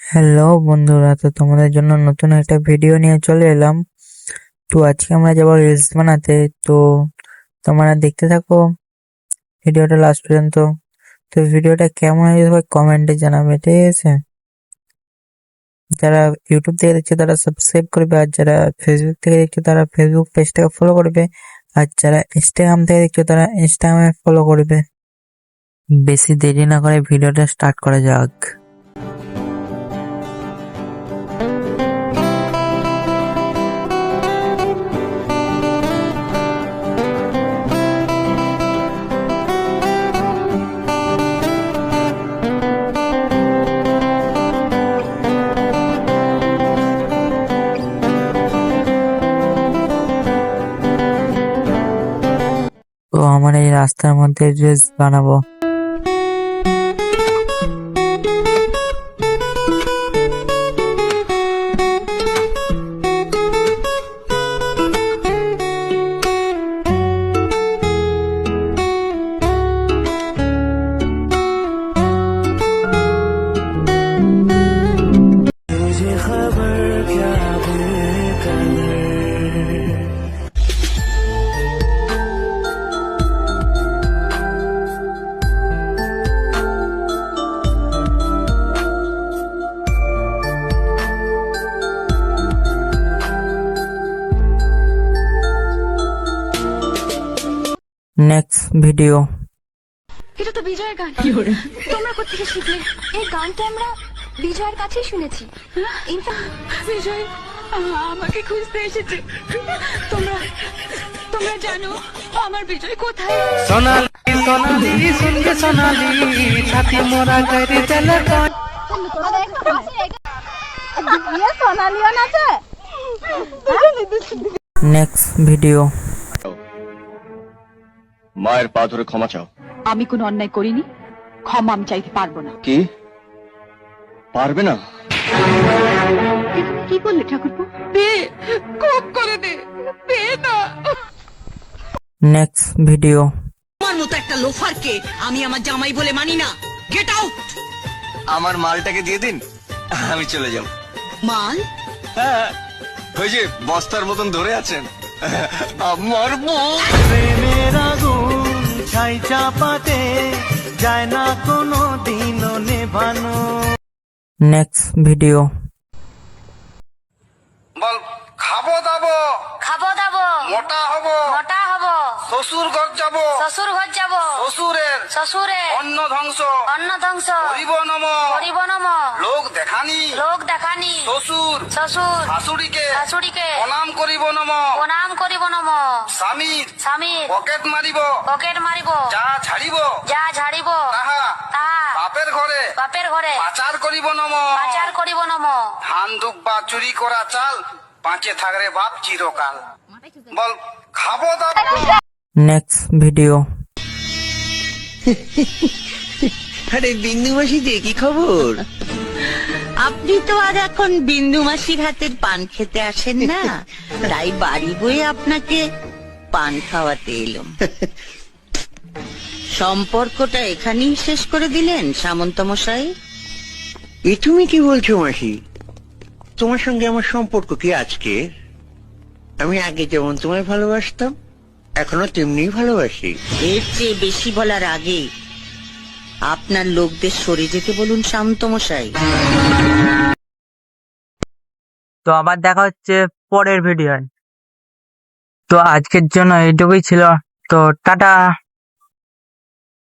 Hello বন্ধুরা, তো তোমাদের জন্য নতুন একটা ভিডিও নিয়ে চলে এলাম। তো আজকে আমরা যাবো রিলস বানাতে। তো তোমরা দেখতে থাকো ভিডিওটা লাস্ট পর্যন্ত। তো ভিডিওটা কেমন হয়েছে সবাই কমেন্টে জানাবে, ঠিক আছে? যারা ইউটিউব থেকে দেখছে তারা সাবস্ক্রাইব করবে, আর যারা ফেসবুক থেকে দেখছে তারা ফেসবুক পেজটাকে ফলো করবে, আর যারা ইনস্টাগ্রাম থেকে দেখছো তারা ইনস্টাগ্রামে ফলো করবে। বেশি দেরি না করে ভিডিওটা স্টার্ট করা যাক। তো আমার এই রাস্তার মধ্যে রিলস বানাবো। Next video. এটা তো বিজয়ের গান। তোমরা কোথেকে শিখলে? এই গানটা আমরা বিজয়ের কাছেই শুনেছি। বিজয় আমাকে খুঁজতে এসেছে। তোমরা তোমরা জানো আমার বিজয় কোথায়? সোনালি সোনালি सुन के सोनाली छाती मोरा कर चला নেক্সট ভিডিও। মায়ের পা ধরে ক্ষমা চাও। আমি কোনো অন্যায় করিনি, ক্ষমা আমি চাইতে পারবো না। কি পারবে না? কি বললে ঠাকুরপো? খুব করে দে, দে না। Next video. আমার মতো একটা লোফারকে আমি আমার জামাই বলে মানি না। Get out. আমার মালটাকে দিয়ে দিন, আমি চলে যাব। মাল? হ্যাঁ, ওই যে বস্তার মতন ধরে আছেন আমার বউ। প্রেমের আগুন ছাই চাপাতে যায় না কোনো দিনও নেভানো। Next video. বল খাবো দাবো, খাবো দাবো, মোটা হবো, মোটা হব, শ্বশুর ঘর যাবো, শ্বশুর ঘর যাব, শ্বশুরের শ্বশুরে অন্ন ধ্বংস, অন্ন ধ্বংস, করিব নম, করিব নম, লোক দেখানি, লোক দেখানি, শ্বশুর শ্বশুর শাশুড়িকে শাশুড়িকে প্রণাম করিব নম, প্রণাম করিব নম, স্বামীর স্বামীর পকেট মারিব, পকেট মারিব, যা ছাড়িব যা ঝাড়িব, তাহা তাহা বাপের ঘরে বাপের ঘরে পাচার করিব নম। পাচার করিব নম। ধান দুব্বা চুরি করা চাল, পাঁচে থাকরে বাপ চিরকাল। বল খাবো দাবো। Next video. আরে বিন্দু মাসি যে কি খবর? আপনি তো আর এখন বিন্দু মাসির হাতের পান খেতে আসেন না, তাই বাড়ি বয়ে আপনাকে পান খাওয়াতে এলাম। সম্পর্কটা এখানেই শেষ করে দিলেন সামন্ত মশাই? এ তুমি কি বলছো মাসি? তোমার সঙ্গে আমার সম্পর্ক কি আজকে? আমি আগে যেমন তোমায় ভালোবাসতাম এখনো তেমনি ভালোবাসি। এর চেয়ে বেশি বলার আগে আপনার লোকদের সরে যেতে বলুন সামন্ত মশাই। তো আবার দেখা হচ্ছে পরের ভিডিও। তো আজকের জন্য এইটুকুই ছিল। তো টাটা।